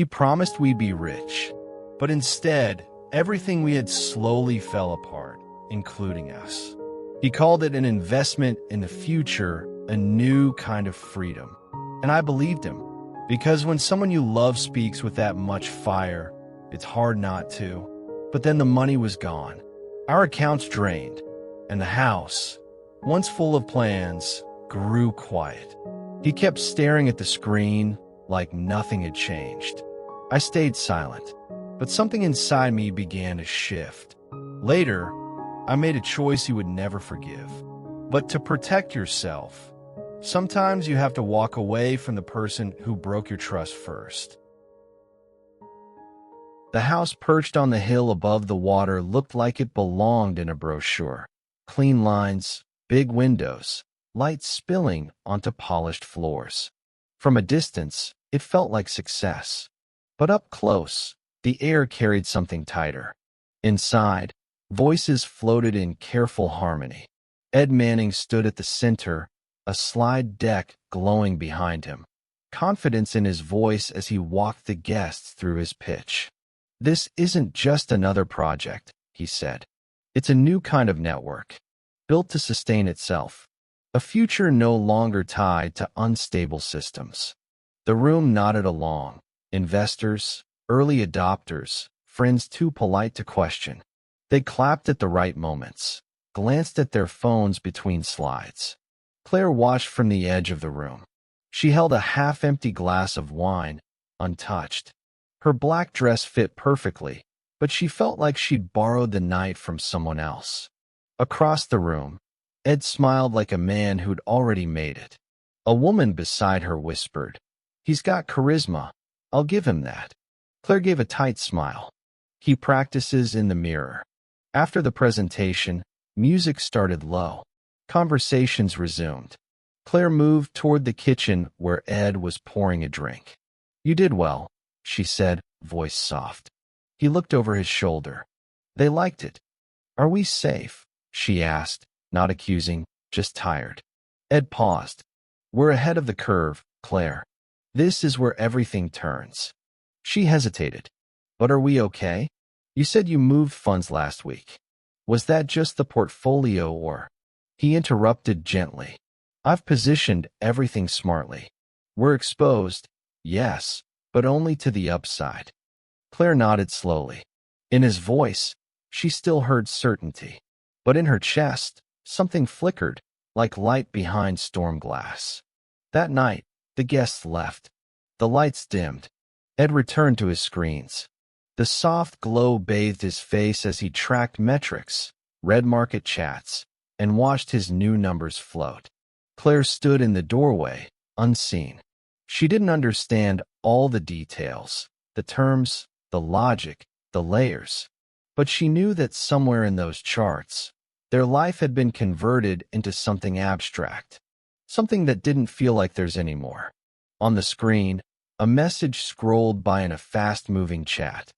He promised we'd be rich, but instead, everything we had slowly fell apart, including us. He called it an investment in the future, a new kind of freedom. And I believed him, because when someone you love speaks with that much fire, it's hard not to. But then the money was gone. Our accounts drained, and the house, once full of plans, grew quiet. He kept staring at the screen like nothing had changed. I stayed silent, but something inside me began to shift. Later, I made a choice he would never forgive. But to protect yourself, sometimes you have to walk away from the person who broke your trust first. The house perched on the hill above the water looked like it belonged in a brochure. Clean lines, big windows, light spilling onto polished floors. From a distance, it felt like success. But up close, the air carried something tighter. Inside, voices floated in careful harmony. Ed Manning stood at the center, a slide deck glowing behind him, confidence in his voice as he walked the guests through his pitch. "This isn't just another project," he said. "It's a new kind of network, built to sustain itself. A future no longer tied to unstable systems." The room nodded along. Investors, early adopters, friends too polite to question. They clapped at the right moments, glanced at their phones between slides. Claire watched from the edge of the room. She held a half-empty glass of wine, untouched. Her black dress fit perfectly, but she felt like she'd borrowed the night from someone else. Across the room, Ed smiled like a man who'd already made it. A woman beside her whispered, "He's got charisma. I'll give him that." Claire gave a tight smile. "He practices in the mirror." After the presentation, music started low. Conversations resumed. Claire moved toward the kitchen where Ed was pouring a drink. "You did well," she said, voice soft. He looked over his shoulder. "They liked it." "Are we safe?" she asked, not accusing, just tired. Ed paused. "We're ahead of the curve, Claire. This is where everything turns." She hesitated. "But are we okay? You said you moved funds last week. Was that just the portfolio or—" He interrupted gently. "I've positioned everything smartly. We're exposed, yes, but only to the upside." Claire nodded slowly. In his voice, she still heard certainty. But in her chest, something flickered, like light behind storm glass. That night, the guests left. The lights dimmed. Ed returned to his screens. The soft glow bathed his face as he tracked metrics, read market chats, and watched his new numbers float. Claire stood in the doorway, unseen. She didn't understand all the details, the terms, the logic, the layers. But she knew that somewhere in those charts, their life had been converted into something abstract, something that didn't feel like theirs anymore. On the screen, a message scrolled by in a fast-moving chat.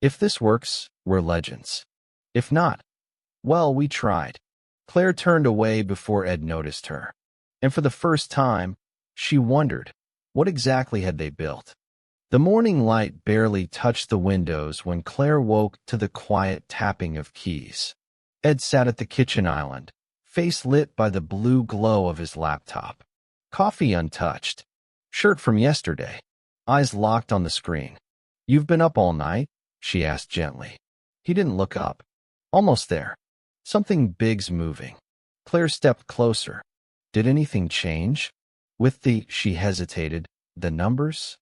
"If this works, we're legends. If not, well, we tried." Claire turned away before Ed noticed her. And for the first time, she wondered, what exactly had they built? The morning light barely touched the windows when Claire woke to the quiet tapping of keys. Ed sat at the kitchen island, face lit by the blue glow of his laptop. Coffee untouched. Shirt from yesterday. Eyes locked on the screen. "You've been up all night?" she asked gently. He didn't look up. "Almost there. Something big's moving." Claire stepped closer. "Did anything change?" She hesitated. "The numbers?"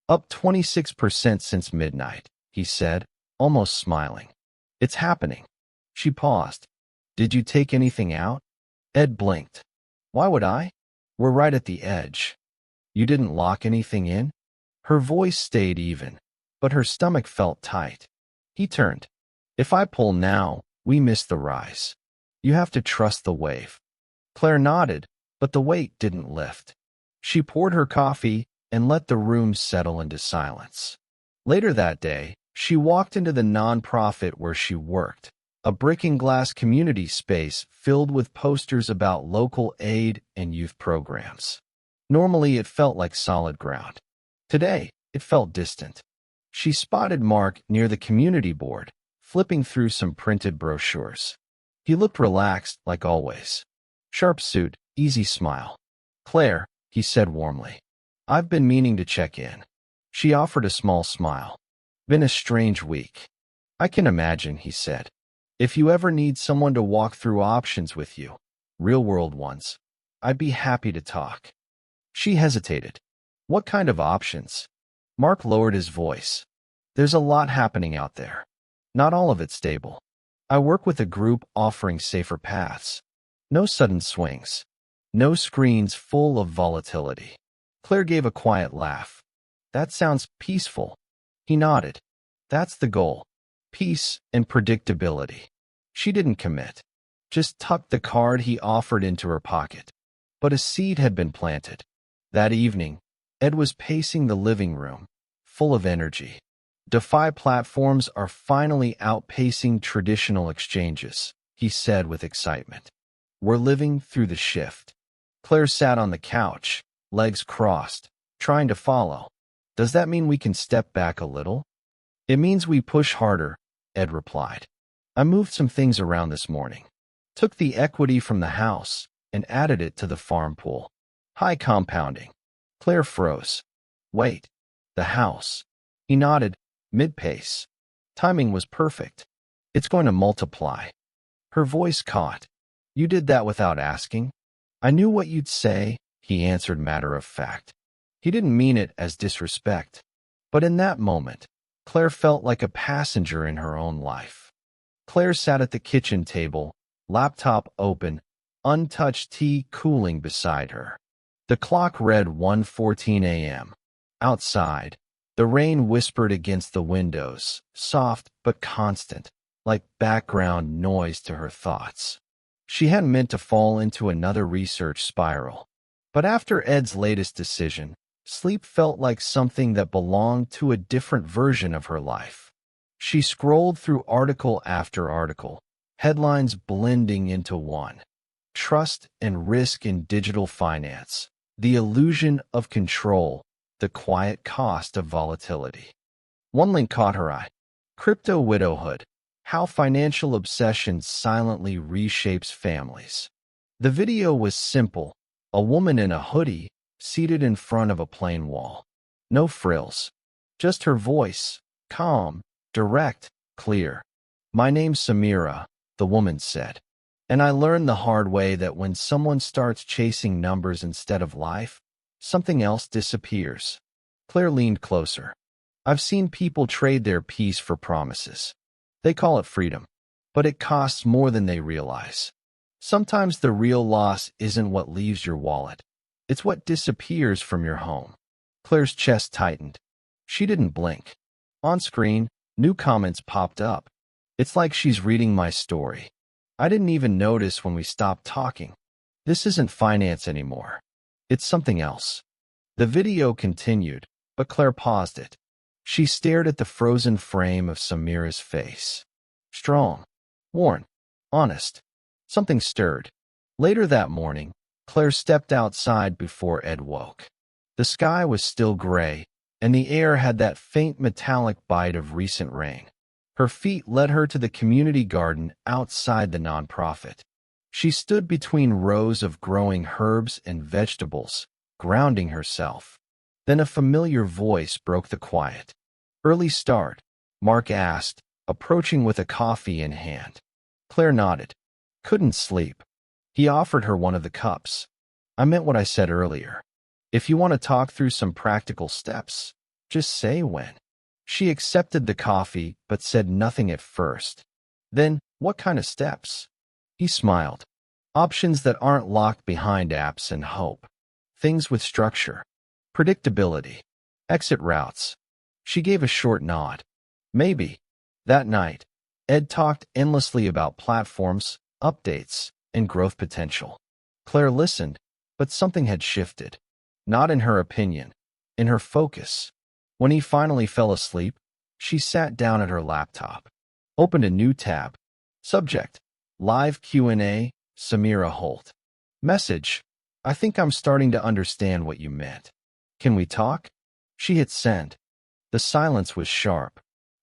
"Up 26% since midnight," he said, almost smiling. "It's happening." She paused. "Did you take anything out?" Ed blinked. "Why would I? We're right at the edge." "You didn't lock anything in?" Her voice stayed even, but her stomach felt tight. He turned. "If I pull now, we miss the rise. You have to trust the wave." Claire nodded, but the weight didn't lift. She poured her coffee and let the room settle into silence. Later that day, she walked into the nonprofit where she worked, a brick-and-glass community space filled with posters about local aid and youth programs. Normally, it felt like solid ground. Today, it felt distant. She spotted Mark near the community board, flipping through some printed brochures. He looked relaxed, like always. Sharp suit, easy smile. "Claire," he said warmly. "I've been meaning to check in." She offered a small smile. "Been a strange week." "I can imagine," he said. "If you ever need someone to walk through options with you, real-world ones, I'd be happy to talk." She hesitated. "What kind of options?" Mark lowered his voice. "There's a lot happening out there. Not all of it stable. I work with a group offering safer paths. No sudden swings. No screens full of volatility." Claire gave a quiet laugh. "That sounds peaceful." He nodded. "That's the goal. Peace and predictability." She didn't commit. Just tucked the card he offered into her pocket. But a seed had been planted. That evening, Ed was pacing the living room, full of energy. "DeFi platforms are finally outpacing traditional exchanges," he said with excitement. "We're living through the shift." Claire sat on the couch, legs crossed, trying to follow. "Does that mean we can step back a little?" "It means we push harder," Ed replied. "I moved some things around this morning. Took the equity from the house and added it to the farm pool. High compounding." Claire froze. "Wait, the house?" He nodded, mid-pace. Timing was perfect. "It's going to multiply." Her voice caught. "You did that without asking?" "I knew what you'd say," he answered matter of fact. He didn't mean it as disrespect. But in that moment, Claire felt like a passenger in her own life. Claire sat at the kitchen table, laptop open, untouched tea cooling beside her. The clock read 1:14 a.m. Outside, the rain whispered against the windows, soft but constant, like background noise to her thoughts. She hadn't meant to fall into another research spiral. But after Ed's latest decision, sleep felt like something that belonged to a different version of her life. She scrolled through article after article, headlines blending into one. Trust and risk in digital finance, the illusion of control, the quiet cost of volatility. One link caught her eye. Crypto Widowhood, how financial obsession silently reshapes families. The video was simple, a woman in a hoodie, seated in front of a plain wall. No frills. Just her voice, calm, direct, clear. "My name's Samira," the woman said. "And I learned the hard way that when someone starts chasing numbers instead of life, something else disappears." Claire leaned closer. "I've seen people trade their peace for promises. They call it freedom, but it costs more than they realize. Sometimes the real loss isn't what leaves your wallet. It's what disappears from your home." Claire's chest tightened. She didn't blink. On screen, new comments popped up. "It's like she's reading my story. I didn't even notice when we stopped talking. This isn't finance anymore. It's something else." The video continued, but Claire paused it. She stared at the frozen frame of Samira's face. Strong, worn, honest. Something stirred. Later that morning, Claire stepped outside before Ed woke. The sky was still gray, and the air had that faint metallic bite of recent rain. Her feet led her to the community garden outside the nonprofit. She stood between rows of growing herbs and vegetables, grounding herself. Then a familiar voice broke the quiet. "Early start?" Mark asked, approaching with a coffee in hand. Claire nodded. "Couldn't sleep." He offered her one of the cups. "I meant what I said earlier. If you want to talk through some practical steps, just say when." She accepted the coffee, but said nothing at first. "Then, what kind of steps?" He smiled. "Options that aren't locked behind apps and hope. Things with structure. Predictability. Exit routes." She gave a short nod. "Maybe." That night, Ed talked endlessly about platforms, updates, and growth potential. Claire listened, but something had shifted. Not in her opinion, in her focus. When he finally fell asleep, she sat down at her laptop, opened a new tab. Subject: Live Q&A, Samira Holt. Message: "I think I'm starting to understand what you meant. Can we talk?" She hit send. The silence was sharp.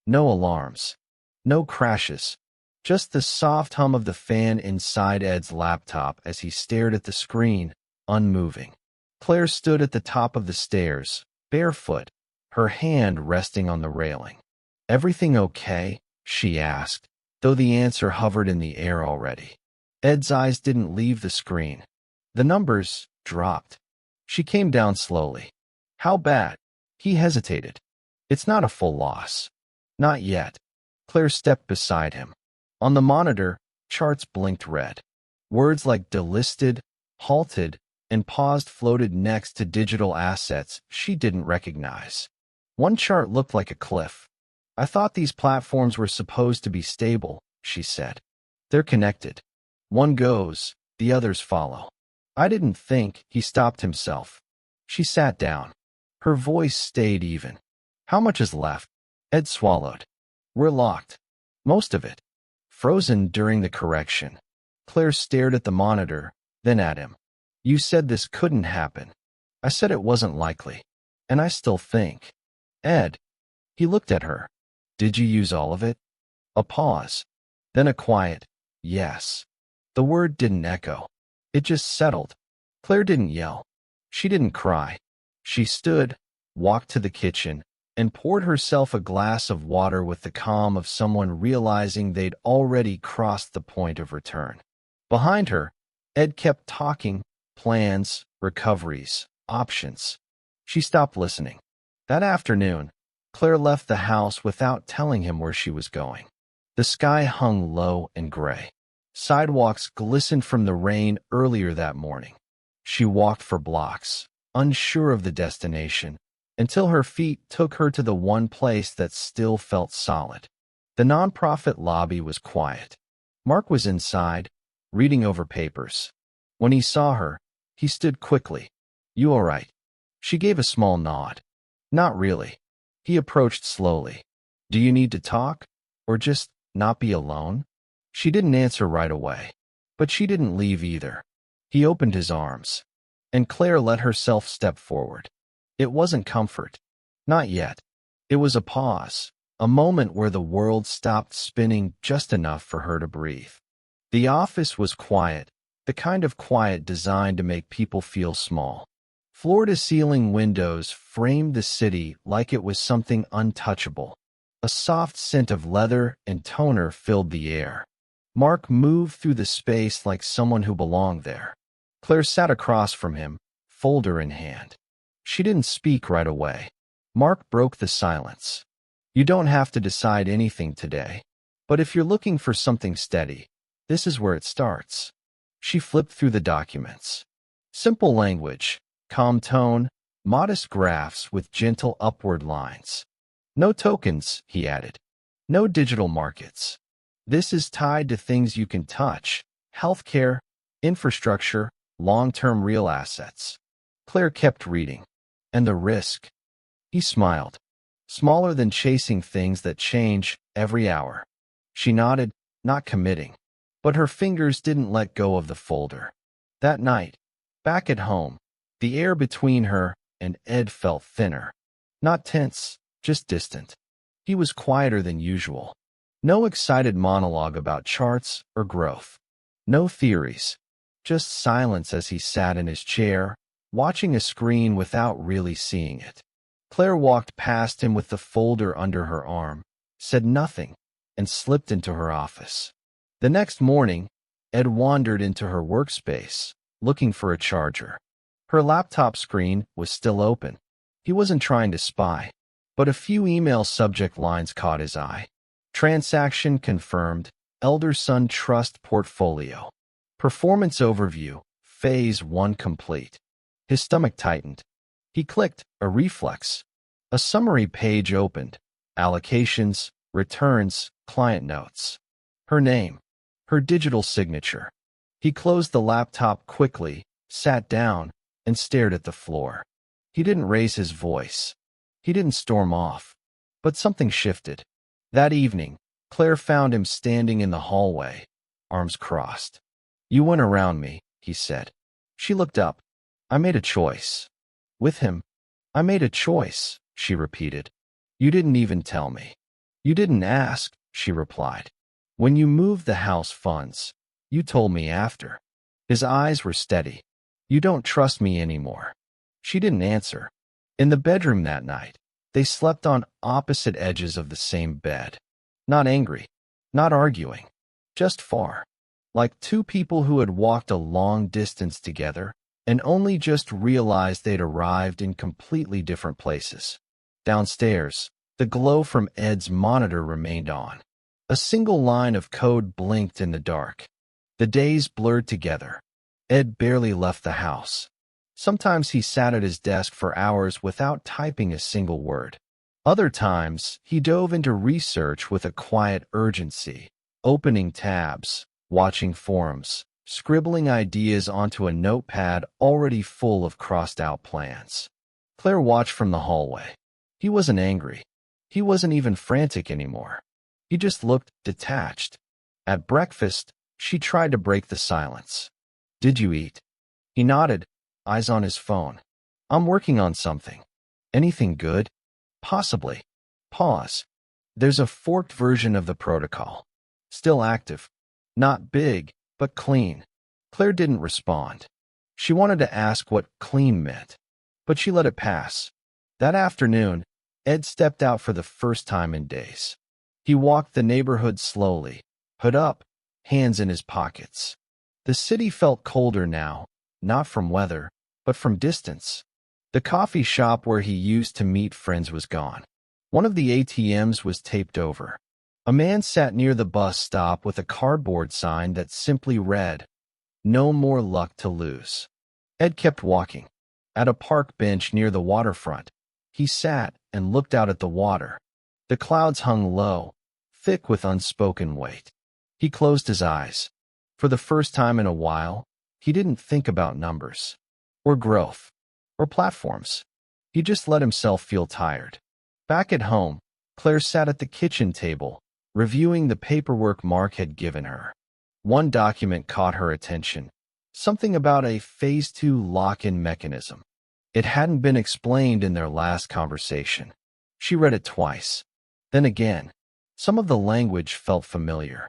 No alarms. No crashes. Just the soft hum of the fan inside Ed's laptop as he stared at the screen, unmoving. Claire stood at the top of the stairs, barefoot, her hand resting on the railing. "Everything okay?" she asked, though the answer hovered in the air already. Ed's eyes didn't leave the screen. The numbers dropped. She came down slowly. "How bad?" He hesitated. "It's not a full loss." "Not yet." Claire stepped beside him. On the monitor, charts blinked red. Words like delisted, halted, and paused floated next to digital assets she didn't recognize. One chart looked like a cliff. "I thought these platforms were supposed to be stable," she said. "They're connected. One goes, the others follow." "I didn't think," he stopped himself. She sat down. Her voice stayed even. "How much is left?" Ed swallowed. "We're locked. Most of it." Frozen during the correction. Claire stared at the monitor, then at him. "You said this couldn't happen." "I said it wasn't likely. And I still think." "Ed." He looked at her. "Did you use all of it?" A pause. Then a quiet, "Yes." The word didn't echo. It just settled. Claire didn't yell. She didn't cry. She stood, walked to the kitchen, and poured herself a glass of water with the calm of someone realizing they'd already crossed the point of return. Behind her, Ed kept talking, plans, recoveries, options. She stopped listening. That afternoon, Claire left the house without telling him where she was going. The sky hung low and gray. Sidewalks glistened from the rain earlier that morning. She walked for blocks, unsure of the destination, until her feet took her to the one place that still felt solid. The nonprofit lobby was quiet. Mark was inside, reading over papers. When he saw her, he stood quickly. "You all right?" She gave a small nod. "Not really." He approached slowly. "Do you need to talk? Or just not be alone?" She didn't answer right away. But she didn't leave either. He opened his arms. And Claire let herself step forward. It wasn't comfort. Not yet. It was a pause, a moment where the world stopped spinning just enough for her to breathe. The office was quiet, the kind of quiet designed to make people feel small. Floor-to-ceiling windows framed the city like it was something untouchable. A soft scent of leather and toner filled the air. Mark moved through the space like someone who belonged there. Claire sat across from him, folder in hand. She didn't speak right away. Mark broke the silence. "You don't have to decide anything today. But if you're looking for something steady, this is where it starts." She flipped through the documents. Simple language, calm tone, modest graphs with gentle upward lines. "No tokens," he added. "No digital markets. This is tied to things you can touch: healthcare, infrastructure, long-term real assets." Claire kept reading. "And the risk?" He smiled. "Smaller than chasing things that change every hour." She nodded, not committing. But her fingers didn't let go of the folder. That night, back at home, the air between her and Ed felt thinner. Not tense, just distant. He was quieter than usual. No excited monologue about charts or growth. No theories. Just silence as he sat in his chair, watching a screen without really seeing it. Claire walked past him with the folder under her arm, said nothing, and slipped into her office. The next morning, Ed wandered into her workspace, looking for a charger. Her laptop screen was still open. He wasn't trying to spy, but a few email subject lines caught his eye. Transaction confirmed, Elder Son Trust Portfolio. Performance overview, Phase 1 complete. His stomach tightened. He clicked, a reflex. A summary page opened. Allocations, returns, client notes. Her name. Her digital signature. He closed the laptop quickly, sat down, and stared at the floor. He didn't raise his voice. He didn't storm off. But something shifted. That evening, Claire found him standing in the hallway, arms crossed. "You went around me," he said. She looked up. "I made a choice." With him. "I made a choice," she repeated. You didn't even tell me. You didn't ask, she replied. When you moved the house funds, you told me after. His eyes were steady. You don't trust me anymore. She didn't answer. In the bedroom that night, they slept on opposite edges of the same bed. Not angry, not arguing, just far. Like two people who had walked a long distance together and only just realized they'd arrived in completely different places. Downstairs, the glow from Ed's monitor remained on. A single line of code blinked in the dark. The days blurred together. Ed barely left the house. Sometimes he sat at his desk for hours without typing a single word. Other times, he dove into research with a quiet urgency, opening tabs, watching forums, scribbling ideas onto a notepad already full of crossed-out plans. Claire watched from the hallway. He wasn't angry. He wasn't even frantic anymore. He just looked detached. At breakfast, she tried to break the silence. Did you eat? He nodded, eyes on his phone. I'm working on something. Anything good? Possibly. Pause. There's a forked version of the protocol. Still active. Not big, but clean. Claire didn't respond. She wanted to ask what clean meant, but she let it pass. That afternoon, Ed stepped out for the first time in days. He walked the neighborhood slowly, hood up, hands in his pockets. The city felt colder now, not from weather, but from distance. The coffee shop where he used to meet friends was gone. One of the ATMs was taped over. A man sat near the bus stop with a cardboard sign that simply read, "No more luck to lose." Ed kept walking. At a park bench near the waterfront, he sat and looked out at the water. The clouds hung low, thick with unspoken weight. He closed his eyes. For the first time in a while, he didn't think about numbers, or growth, or platforms. He just let himself feel tired. Back at home, Claire sat at the kitchen table, reviewing the paperwork Mark had given her. One document caught her attention, something about a Phase 2 lock-in mechanism. It hadn't been explained in their last conversation. She read it twice. Then again. Some of the language felt familiar.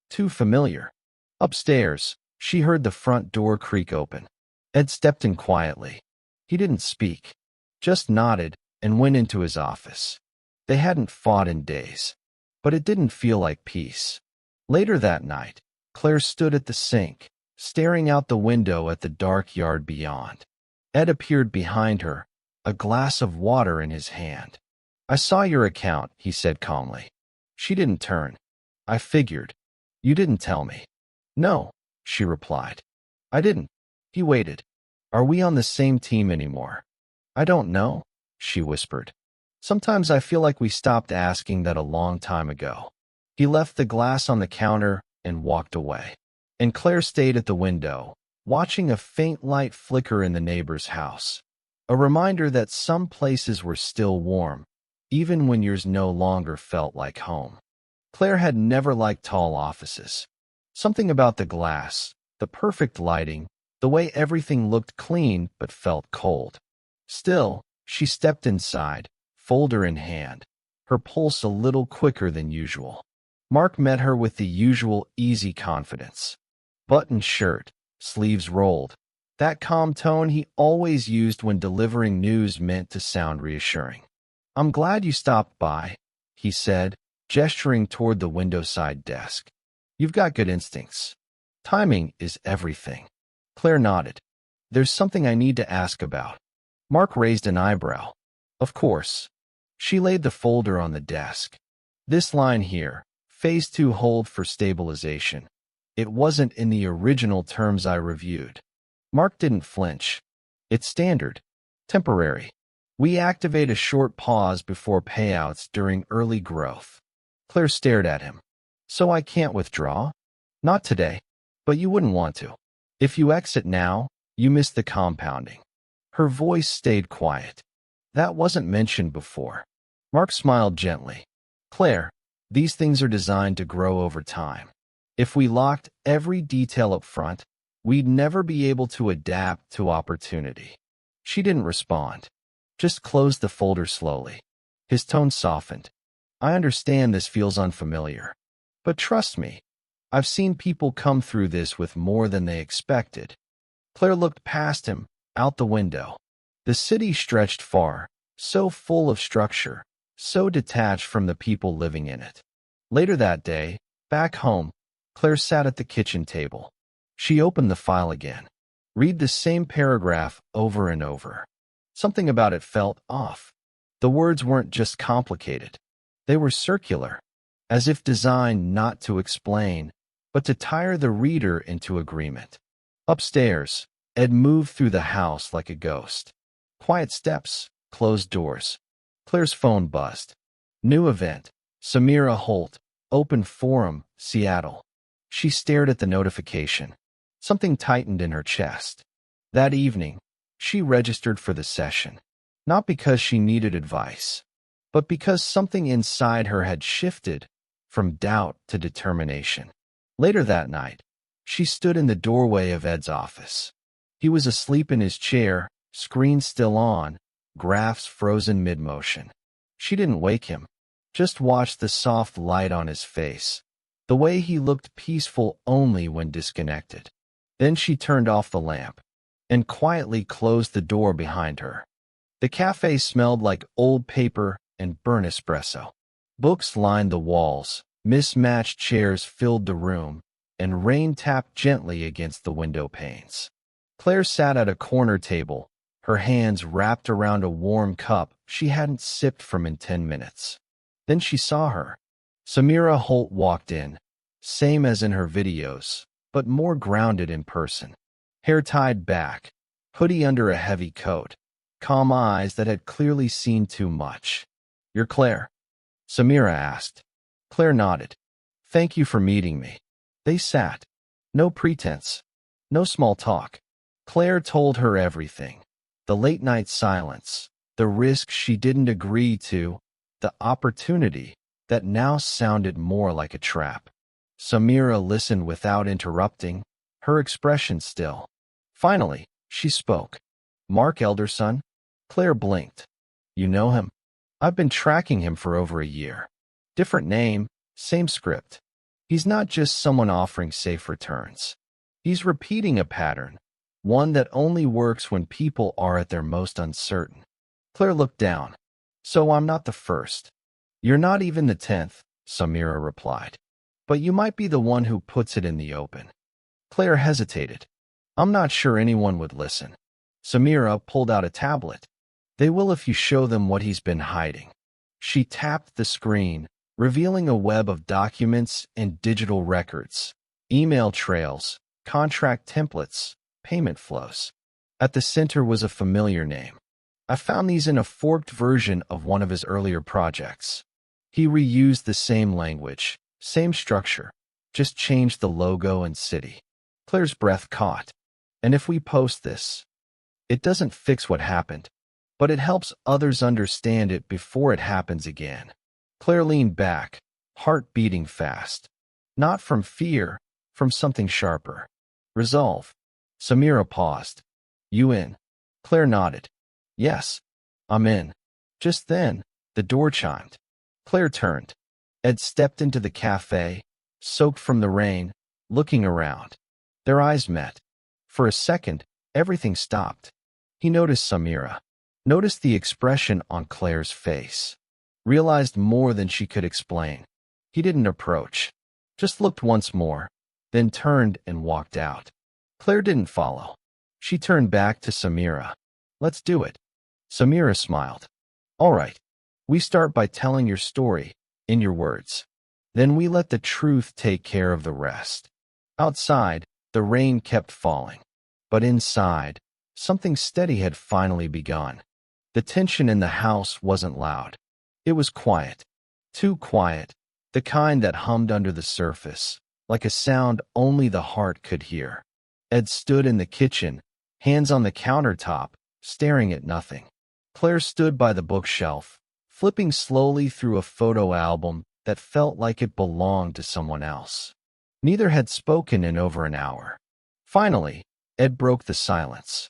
Too familiar. Upstairs, she heard the front door creak open. Ed stepped in quietly. He didn't speak, just nodded and went into his office. They hadn't fought in days, but it didn't feel like peace. Later that night, Claire stood at the sink, staring out the window at the dark yard beyond. Ed appeared behind her, a glass of water in his hand. "I saw your account," he said calmly. She didn't turn. "I figured. You didn't tell me." "No," she replied. "I didn't." He waited. "Are we on the same team anymore?" "I don't know," she whispered. "Sometimes I feel like we stopped asking that a long time ago." He left the glass on the counter and walked away. And Claire stayed at the window, watching a faint light flicker in the neighbor's house. A reminder that some places were still warm, even when yours no longer felt like home. Claire had never liked tall offices. Something about the glass, the perfect lighting, the way everything looked clean but felt cold. Still, she stepped inside, folder in hand, her pulse a little quicker than usual. Mark met her with the usual easy confidence. Buttoned shirt, sleeves rolled. That calm tone he always used when delivering news meant to sound reassuring. "I'm glad you stopped by," he said, gesturing toward the windowside desk. "You've got good instincts. Timing is everything." Claire nodded. "There's something I need to ask about." Mark raised an eyebrow. "Of course." She laid the folder on the desk. "This line here, Phase 2 hold for stabilization. It wasn't in the original terms I reviewed." Mark didn't flinch. "It's standard. Temporary. We activate a short pause before payouts during early growth." Claire stared at him. "So I can't withdraw?" "Not today. But you wouldn't want to. If you exit now, you miss the compounding." Her voice stayed quiet. "That wasn't mentioned before." Mark smiled gently. "Claire, these things are designed to grow over time. If we locked every detail up front, we'd never be able to adapt to opportunity." She didn't respond. Just closed the folder slowly. His tone softened. I understand this feels unfamiliar. But trust me, I've seen people come through this with more than they expected. Claire looked past him, out the window. The city stretched far, so full of structure, so detached from the people living in it. Later that day, back home, Claire sat at the kitchen table. She opened the file again. Read the same paragraph over and over. Something about it felt off. The words weren't just complicated. They were circular, as if designed not to explain, but to tire the reader into agreement. Upstairs, Ed moved through the house like a ghost. Quiet steps, closed doors. Claire's phone buzzed. New event. Samira Holt, Open Forum, Seattle. She stared at the notification. Something tightened in her chest. That evening, she registered for the session. Not because she needed advice, but because something inside her had shifted from doubt to determination. Later that night, she stood in the doorway of Ed's office. He was asleep in his chair, screen still on, graphs frozen mid-motion. She didn't wake him, just watched the soft light on his face, the way he looked peaceful only when disconnected. Then she turned off the lamp and quietly closed the door behind her. The cafe smelled like old paper and burnt espresso. Books lined the walls, mismatched chairs filled the room, and rain tapped gently against the window panes. Claire sat at a corner table, her hands wrapped around a warm cup she hadn't sipped from in 10 minutes. Then she saw her. Samira Holt walked in, same as in her videos, but more grounded in person. Hair tied back, hoodie under a heavy coat, calm eyes that had clearly seen too much. "You're Claire?" Samira asked. Claire nodded. "Thank you for meeting me." They sat. No pretense. No small talk. Claire told her everything. The late-night silence, the risk she didn't agree to, the opportunity that now sounded more like a trap. Samira listened without interrupting, her expression still. Finally, she spoke. "Mark Elderson?" Claire blinked. "You know him?" "I've been tracking him for over a year. Different name, same script. He's not just someone offering safe returns. He's repeating a pattern, one that only works when people are at their most uncertain." Claire looked down. "So I'm not the first. You're not even the 10th, Samira replied. "But you might be the one who puts it in the open." Claire hesitated. "I'm not sure anyone would listen." Samira pulled out a tablet. "They will if you show them what he's been hiding." She tapped the screen, revealing a web of documents and digital records, email trails, contract templates, payment flows. At the center was a familiar name. I found these in a forked version of one of his earlier projects. He reused the same language, same structure, just changed the logo and city. Claire's breath caught. "And if we post this, it doesn't fix what happened, but it helps others understand it before it happens again." Claire leaned back, heart beating fast. Not from fear, from something sharper. Resolve. Samira paused. "You in?" Claire nodded. "Yes, I'm in." Just then, the door chimed. Claire turned. Ed stepped into the cafe, soaked from the rain, looking around. Their eyes met. For a second, everything stopped. He noticed Samira, noticed the expression on Claire's face, realized more than she could explain. He didn't approach, just looked once more, then turned and walked out. Claire didn't follow. She turned back to Samira. "Let's do it." Samira smiled. "All right. We start by telling your story, in your words. Then we let the truth take care of the rest." Outside, the rain kept falling. But inside, something steady had finally begun. The tension in the house wasn't loud. It was quiet. Too quiet. The kind that hummed under the surface, like a sound only the heart could hear. Ed stood in the kitchen, hands on the countertop, staring at nothing. Claire stood by the bookshelf, flipping slowly through a photo album that felt like it belonged to someone else. Neither had spoken in over an hour. Finally, Ed broke the silence.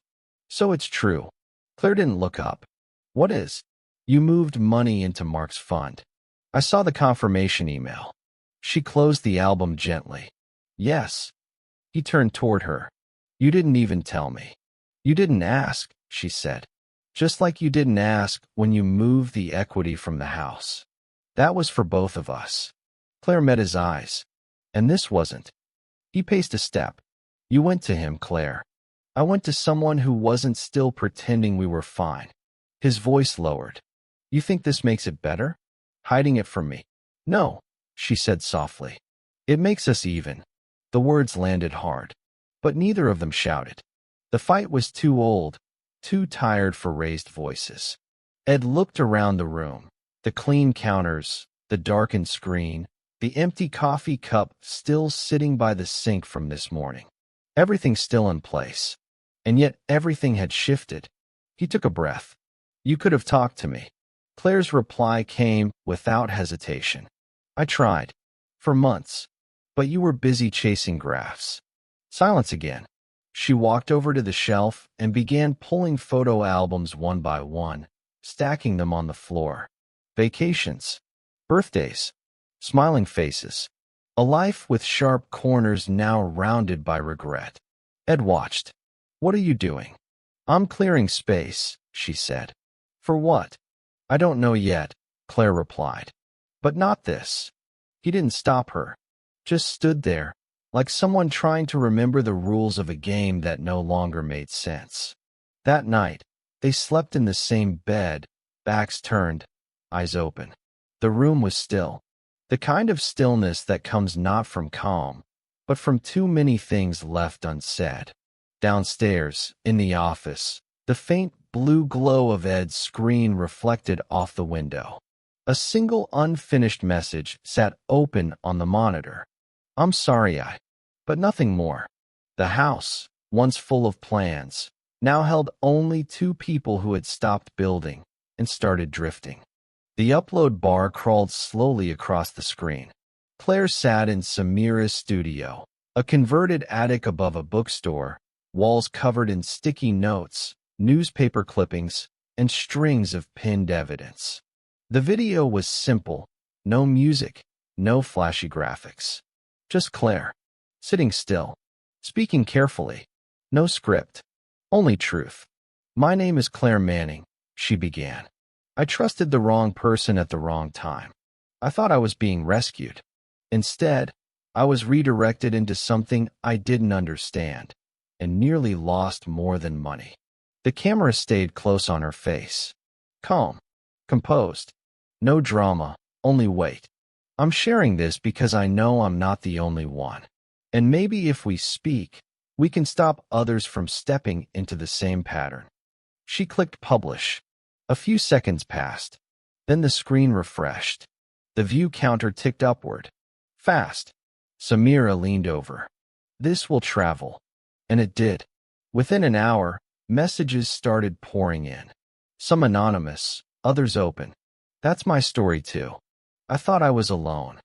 "So it's true." Claire didn't look up. "What is?" You moved money into Mark's fund. I saw the confirmation email. She closed the album gently. Yes. He turned toward her. You didn't even tell me. You didn't ask, she said. Just like you didn't ask when you moved the equity from the house. That was for both of us. Claire met his eyes. And this wasn't. He paced a step. You went to him, Claire. I went to someone who wasn't still pretending we were fine. His voice lowered. You think this makes it better? Hiding it from me? No, she said softly. It makes us even. The words landed hard. But neither of them shouted. The fight was too old, too tired for raised voices. Ed looked around the room. The clean counters, the darkened screen, the empty coffee cup still sitting by the sink from this morning. Everything still in place. And yet everything had shifted. He took a breath. You could have talked to me. Claire's reply came without hesitation. I tried. For months. But you were busy chasing graphs. Silence again. She walked over to the shelf and began pulling photo albums one by one, stacking them on the floor. Vacations. Birthdays. Smiling faces. A life with sharp corners now rounded by regret. Ed watched. What are you doing? I'm clearing space, she said. For what? I don't know yet, Claire replied. But not this. He didn't stop her. Just stood there, like someone trying to remember the rules of a game that no longer made sense. That night, they slept in the same bed, backs turned, eyes open. The room was still. The kind of stillness that comes not from calm, but from too many things left unsaid. Downstairs, in the office, the faint blue glow of Ed's screen reflected off the window. A single unfinished message sat open on the monitor. I'm sorry, but nothing more. The house, once full of plans, now held only two people who had stopped building and started drifting. The upload bar crawled slowly across the screen. Claire sat in Samira's studio, a converted attic above a bookstore, walls covered in sticky notes, newspaper clippings, and strings of pinned evidence. The video was simple, no music, no flashy graphics. Just Claire, sitting still, speaking carefully, no script, only truth. My name is Claire Manning, she began. I trusted the wrong person at the wrong time. I thought I was being rescued. Instead, I was redirected into something I didn't understand, and nearly lost more than money. The camera stayed close on her face. Calm, composed, no drama, only weight. I'm sharing this because I know I'm not the only one. And maybe if we speak, we can stop others from stepping into the same pattern. She clicked publish. A few seconds passed. Then the screen refreshed. The view counter ticked upward. Fast. Samira leaned over. This will travel. And it did. Within an hour, messages started pouring in. Some anonymous, others open. That's my story too. I thought I was alone.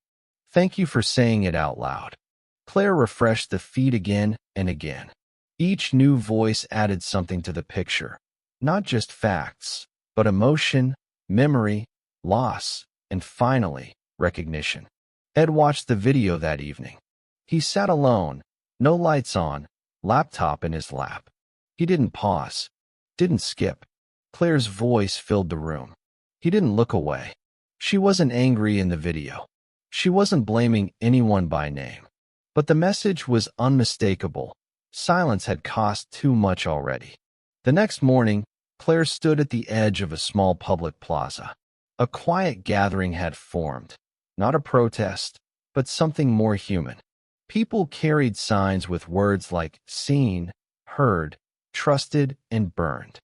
Thank you for saying it out loud. Claire refreshed the feed again and again. Each new voice added something to the picture. Not just facts, but emotion, memory, loss, and finally, recognition. Ed watched the video that evening. He sat alone, no lights on, laptop in his lap. He didn't pause, didn't skip. Claire's voice filled the room. He didn't look away. She wasn't angry in the video. She wasn't blaming anyone by name. But the message was unmistakable. Silence had cost too much already. The next morning, Claire stood at the edge of a small public plaza. A quiet gathering had formed. Not a protest, but something more human. People carried signs with words like seen, heard, trusted, and burned.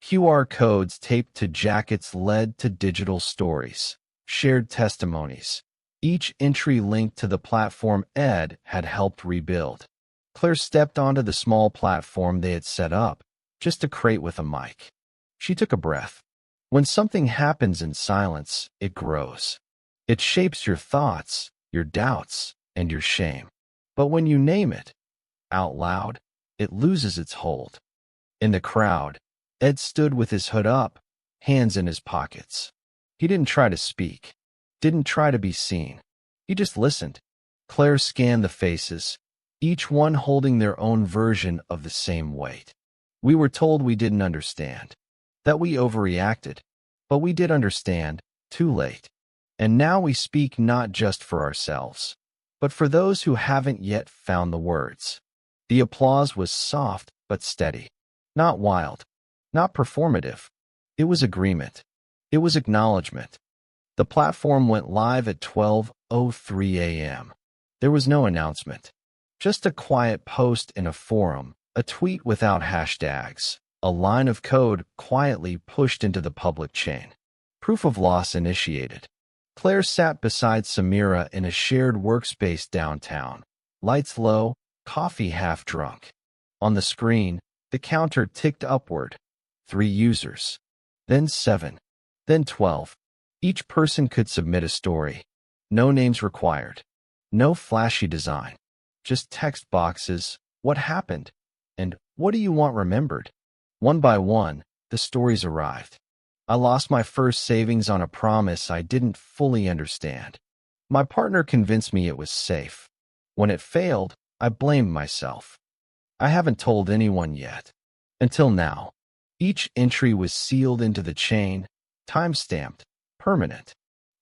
QR codes taped to jackets led to digital stories, shared testimonies. Each entry linked to the platform Ed had helped rebuild. Claire stepped onto the small platform they had set up, just a crate with a mic. She took a breath. When something happens in silence, it grows. It shapes your thoughts, your doubts, and your shame. But when you name it, out loud, it loses its hold. In the crowd, Ed stood with his hood up, hands in his pockets. He didn't try to speak, didn't try to be seen. He just listened. Claire scanned the faces, each one holding their own version of the same weight. We were told we didn't understand, that we overreacted, but we did understand, too late. And now we speak not just for ourselves, but for those who haven't yet found the words. The applause was soft but steady, not wild, not performative. It was agreement. It was acknowledgement. The platform went live at 12:03 a.m. There was no announcement, just a quiet post in a forum, a tweet without hashtags, a line of code quietly pushed into the public chain. Proof of loss initiated. Claire sat beside Samira in a shared workspace downtown, lights low, coffee half drunk. On the screen, the counter ticked upward. 3 users, then 7, then 12. Each person could submit a story. No names required. No flashy design. Just text boxes, what happened, and what do you want remembered? One by one, the stories arrived. I lost my first savings on a promise I didn't fully understand. My partner convinced me it was safe. When it failed, I blamed myself. I haven't told anyone yet. Until now. Each entry was sealed into the chain, time-stamped, permanent.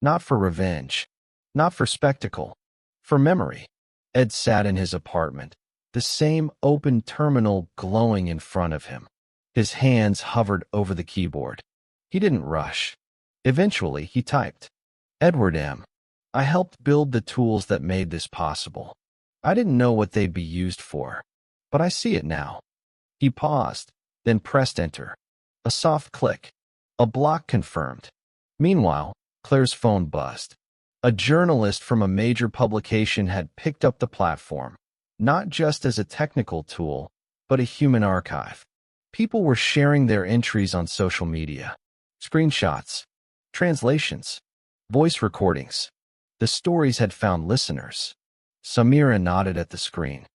Not for revenge. Not for spectacle. For memory. Ed sat in his apartment, the same open terminal glowing in front of him. His hands hovered over the keyboard. He didn't rush. Eventually, he typed, Edward M. I helped build the tools that made this possible. I didn't know what they'd be used for, but I see it now. He paused, then pressed enter. A soft click. A block confirmed. Meanwhile, Claire's phone buzzed. A journalist from a major publication had picked up the platform, not just as a technical tool, but a human archive. People were sharing their entries on social media. Screenshots, translations, voice recordings. The stories had found listeners. Samira nodded at the screen.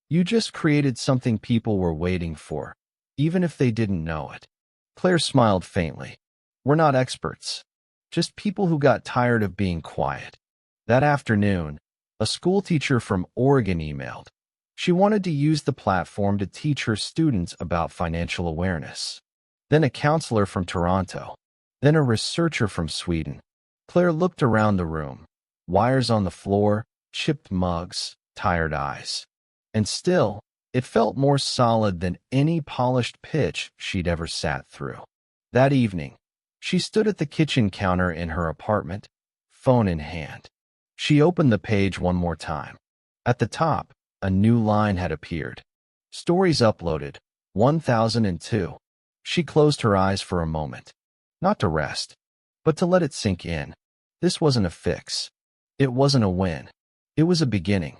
You just created something people were waiting for, even if they didn't know it. Claire smiled faintly. We're not experts, just people who got tired of being quiet. That afternoon, a schoolteacher from Oregon emailed. She wanted to use the platform to teach her students about financial awareness. Then a counselor from Toronto. Then a researcher from Sweden. Claire looked around the room. Wires on the floor, chipped mugs, tired eyes. And still, it felt more solid than any polished pitch she'd ever sat through. That evening, she stood at the kitchen counter in her apartment, phone in hand. She opened the page one more time. At the top, a new line had appeared. Stories uploaded, 1002. She closed her eyes for a moment. Not to rest, but to let it sink in. This wasn't a fix. It wasn't a win. It was a beginning.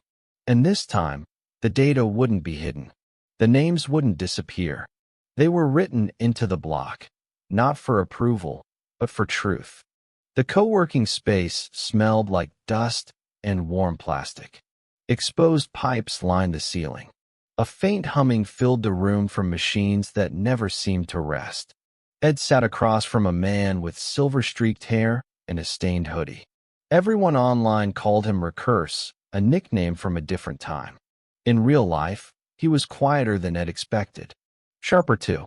And this time, the data wouldn't be hidden. The names wouldn't disappear. They were written into the block, not for approval, but for truth. The co-working space smelled like dust and warm plastic. Exposed pipes lined the ceiling. A faint humming filled the room from machines that never seemed to rest. Ed sat across from a man with silver-streaked hair and a stained hoodie. Everyone online called him Recurse, a nickname from a different time. In real life, he was quieter than Ed expected. Sharper too.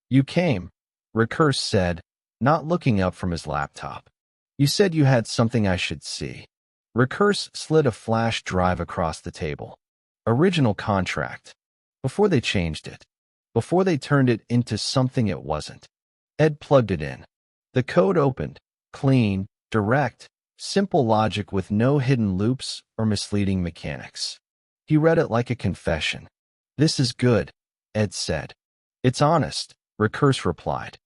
You came, Recurse said, not looking up from his laptop. You said you had something I should see. Recurse slid a flash drive across the table. Original contract. Before they changed it. Before they turned it into something it wasn't. Ed plugged it in. The code opened. Clean, direct, simple logic with no hidden loops or misleading mechanics. He read it like a confession. This is good, Ed said. It's honest, Recurse replied.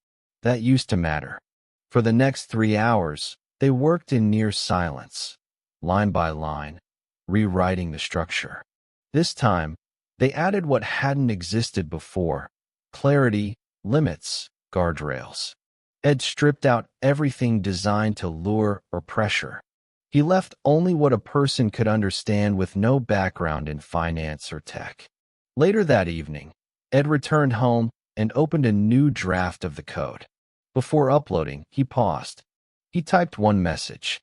That used to matter. For the next 3 hours, they worked in near silence, line by line, rewriting the structure. This time, they added what hadn't existed before: clarity, limits, guardrails. Ed stripped out everything designed to lure or pressure. He left only what a person could understand with no background in finance or tech. Later that evening, Ed returned home and opened a new draft of the code. Before uploading, he paused. He typed one message.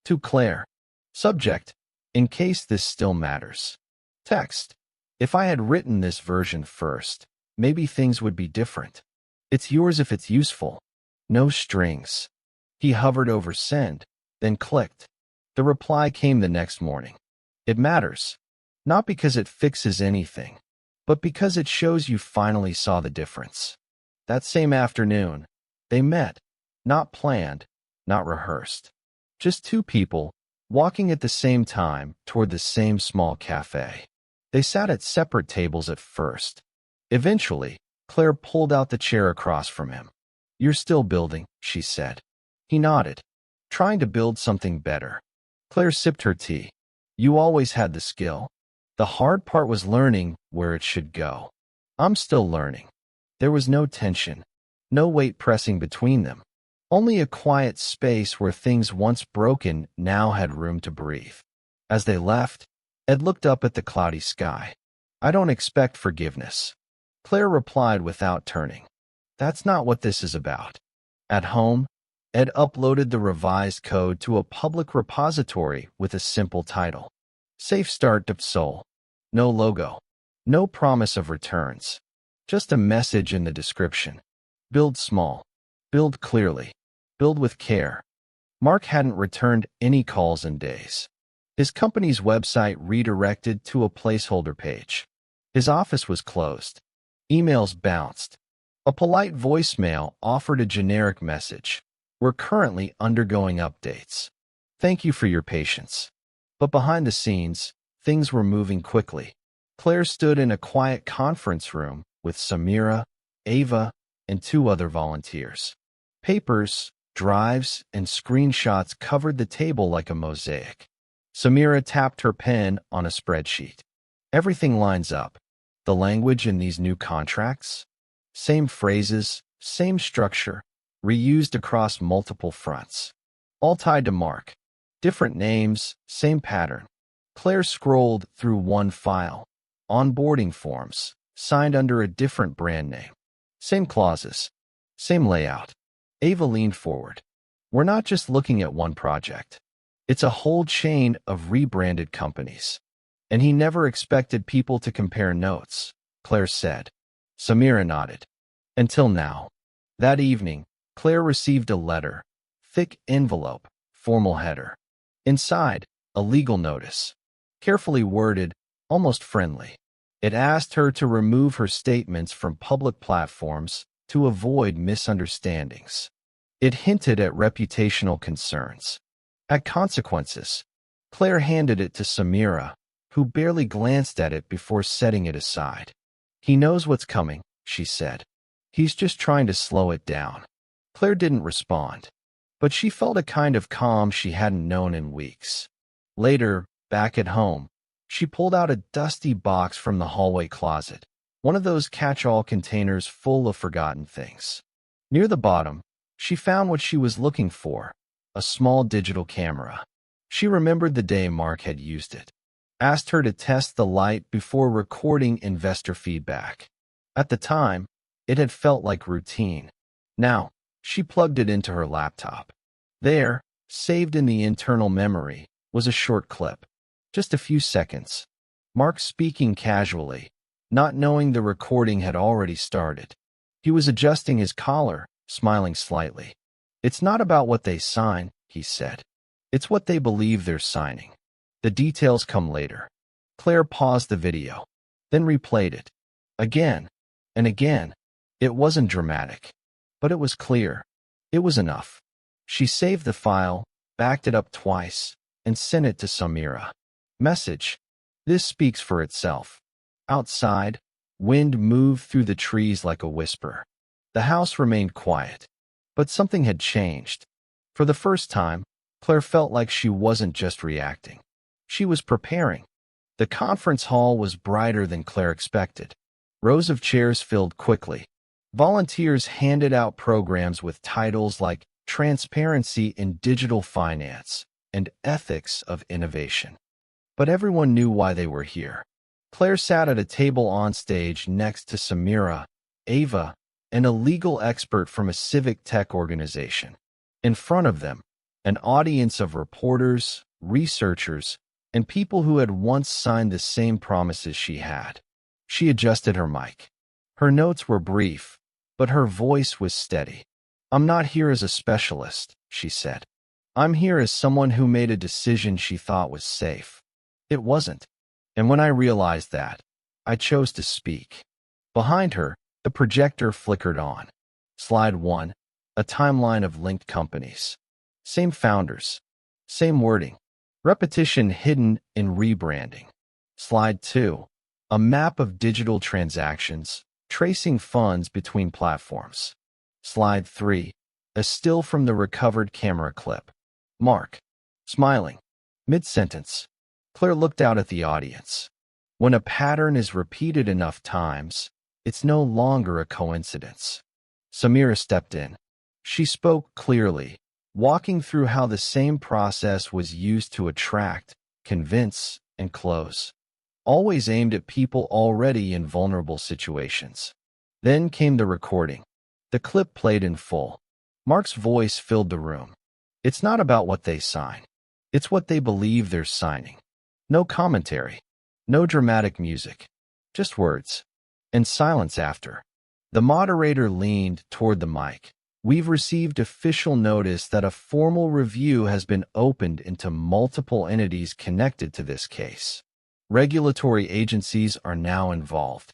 To Claire. Subject: in case this still matters. Text: if I had written this version first, maybe things would be different. It's yours if it's useful. No strings. He hovered over send, then clicked. The reply came the next morning. It matters. Not because it fixes anything, but because it shows you finally saw the difference. That same afternoon, they met. Not planned, not rehearsed. Just two people, walking at the same time toward the same small cafe. They sat at separate tables at first. Eventually, Claire pulled out the chair across from him. You're still building, she said. He nodded. Trying to build something better. Claire sipped her tea. You always had the skill. The hard part was learning where it should go. I'm still learning. There was no tension, no weight pressing between them. Only a quiet space where things once broken now had room to breathe. As they left, Ed looked up at the cloudy sky. I don't expect forgiveness. Claire replied without turning. That's not what this is about. At home, Ed uploaded the revised code to a public repository with a simple title. Safe Start to Soul. No logo. No promise of returns. Just a message in the description. Build small. Build clearly. Build with care. Mark hadn't returned any calls in days. His company's website redirected to a placeholder page. His office was closed. Emails bounced. A polite voicemail offered a generic message. We're currently undergoing updates. Thank you for your patience. But behind the scenes, things were moving quickly. Claire stood in a quiet conference room with Samira, Ava, and two other volunteers. Papers, drives, and screenshots covered the table like a mosaic. Samira tapped her pen on a spreadsheet. Everything lines up. The language in these new contracts? Same phrases, same structure, reused across multiple fronts. All tied to Mark. Different names, same pattern. Claire scrolled through one file. Onboarding forms, signed under a different brand name. Same clauses, same layout. Ava leaned forward. We're not just looking at one project. It's a whole chain of rebranded companies. And he never expected people to compare notes, Claire said. Samira nodded. Until now. That evening, Claire received a letter. Thick envelope, formal header. Inside, a legal notice. Carefully worded, almost friendly. It asked her to remove her statements from public platforms to avoid misunderstandings. It hinted at reputational concerns. At consequences. Claire handed it to Samira, who barely glanced at it before setting it aside. He knows what's coming, she said. He's just trying to slow it down. Claire didn't respond, but she felt a kind of calm she hadn't known in weeks. Later, back at home, she pulled out a dusty box from the hallway closet, one of those catch-all containers full of forgotten things. Near the bottom, she found what she was looking for, a small digital camera. She remembered the day Mark had used it. Asked her to test the light before recording investor feedback. At the time, it had felt like routine. Now, she plugged it into her laptop. There, saved in the internal memory, was a short clip. Just a few seconds. Mark speaking casually, not knowing the recording had already started. He was adjusting his collar, smiling slightly. It's not about what they sign, he said. It's what they believe they're signing. The details come later. Claire paused the video, then replayed it. Again and again. It wasn't dramatic, but it was clear. It was enough. She saved the file, backed it up twice, and sent it to Samira. Message. This speaks for itself. Outside, wind moved through the trees like a whisper. The house remained quiet, but something had changed. For the first time, Claire felt like she wasn't just reacting. She was preparing. The conference hall was brighter than Claire expected. Rows of chairs filled quickly. Volunteers handed out programs with titles like Transparency in Digital Finance and Ethics of Innovation. But everyone knew why they were here. Claire sat at a table on stage next to Samira, Ava, and a legal expert from a civic tech organization. In front of them, an audience of reporters, researchers, and people who had once signed the same promises she had. She adjusted her mic. Her notes were brief, but her voice was steady. "I'm not here as a specialist," she said. "I'm here as someone who made a decision she thought was safe. It wasn't. And when I realized that, I chose to speak." Behind her, the projector flickered on. Slide 1, a timeline of linked companies. Same founders. Same wording. Repetition hidden in rebranding. Slide 2, a map of digital transactions, tracing funds between platforms. Slide 3, a still from the recovered camera clip. Mark, smiling. Mid-sentence, Claire looked out at the audience. When a pattern is repeated enough times, it's no longer a coincidence. Samira stepped in. She spoke clearly, walking through how the same process was used to attract, convince, and close, always aimed at people already in vulnerable situations. Then came the recording. The clip played in full. Mark's voice filled the room. "It's not about what they sign. It's what they believe they're signing." No commentary. No dramatic music. Just words. And silence after. The moderator leaned toward the mic. "We've received official notice that a formal review has been opened into multiple entities connected to this case. Regulatory agencies are now involved."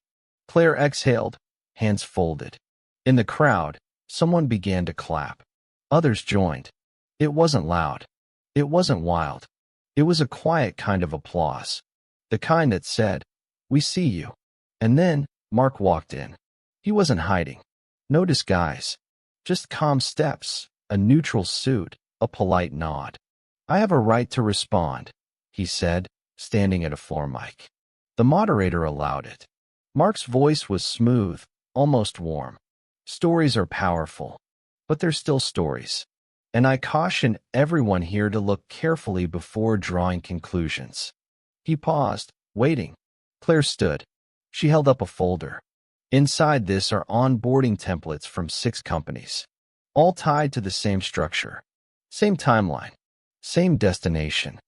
Claire exhaled, hands folded. In the crowd, someone began to clap. Others joined. It wasn't loud. It wasn't wild. It was a quiet kind of applause. The kind that said, "We see you." And then Mark walked in. He wasn't hiding. No disguise. Just calm steps, a neutral suit, a polite nod. "I have a right to respond," he said, standing at a floor mic. The moderator allowed it. Mark's voice was smooth, almost warm. "Stories are powerful, but they're still stories. And I caution everyone here to look carefully before drawing conclusions." He paused, waiting. Claire stood. She held up a folder. Inside this are onboarding templates from 6 companies, all tied to the same structure, same timeline, same destination.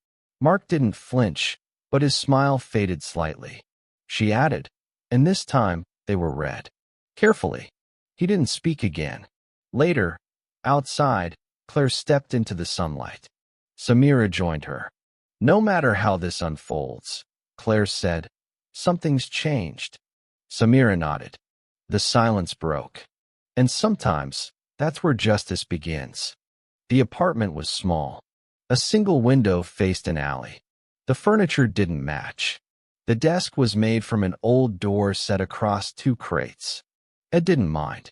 Mark didn't flinch, but his smile faded slightly. She added, and this time they were read. Carefully. He didn't speak again. Later, outside, Claire stepped into the sunlight. Samira joined her. "No matter how this unfolds," Claire said, "something's changed." Samira nodded. The silence broke. And sometimes, that's where justice begins. The apartment was small. A single window faced an alley. The furniture didn't match. The desk was made from an old door set across 2 crates. Ed didn't mind.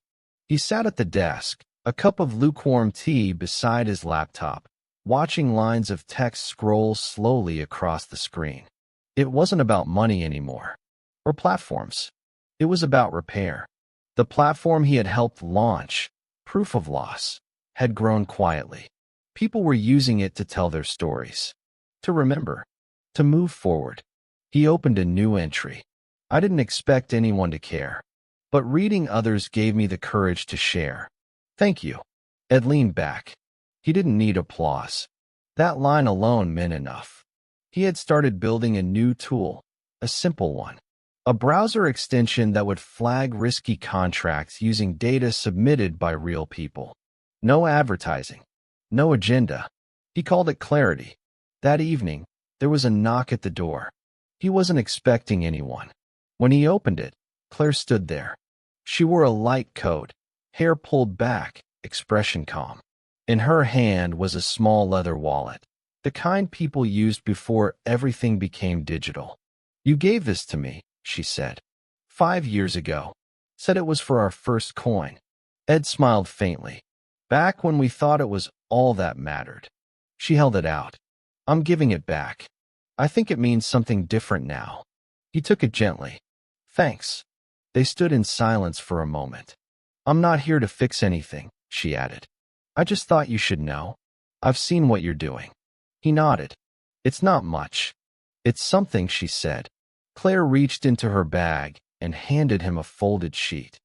He sat at the desk, a cup of lukewarm tea beside his laptop, watching lines of text scroll slowly across the screen. It wasn't about money anymore, or platforms. It was about repair. The platform he had helped launch, Proof of Loss, had grown quietly. People were using it to tell their stories, to remember, to move forward. He opened a new entry. "I didn't expect anyone to care, but reading others gave me the courage to share. Thank you." Ed leaned back. He didn't need applause. That line alone meant enough. He had started building a new tool, a simple one. A browser extension that would flag risky contracts using data submitted by real people. No advertising. No agenda. He called it clarity. That evening, there was a knock at the door. He wasn't expecting anyone. When he opened it, Claire stood there. She wore a light coat, hair pulled back, expression calm. In her hand was a small leather wallet, the kind people used before everything became digital. "You gave this to me," she said. 5 years ago. Said it was for our first coin." Ed smiled faintly. "Back when we thought it was all that mattered." She held it out. "I'm giving it back. I think it means something different now." He took it gently. "Thanks." They stood in silence for a moment. "I'm not here to fix anything," she added. "I just thought you should know. I've seen what you're doing." He nodded. "It's not much." "It's something," she said. Claire reached into her bag and handed him a folded sheet.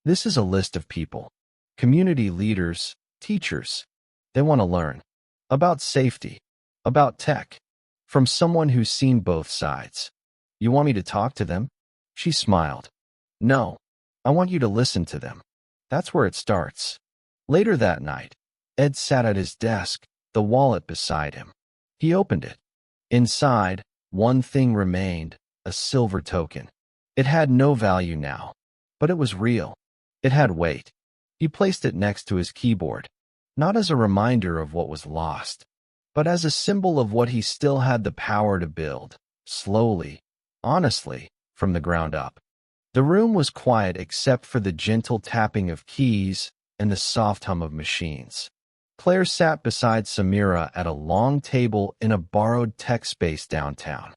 This is a list of people, community leaders, teachers. They want to learn about safety, about tech, from someone who's seen both sides. You want me to talk to them? She smiled. No, I want you to listen to them. That's where it starts. Later that night, Ed sat at his desk, the wallet beside him. He opened it. Inside, one thing remained, a silver token. It had no value now, but it was real. It had weight. He placed it next to his keyboard, not as a reminder of what was lost, but as a symbol of what he still had the power to build, slowly, honestly, from the ground up. The room was quiet except for the gentle tapping of keys and the soft hum of machines. Claire sat beside Samira at a long table in a borrowed tech space downtown.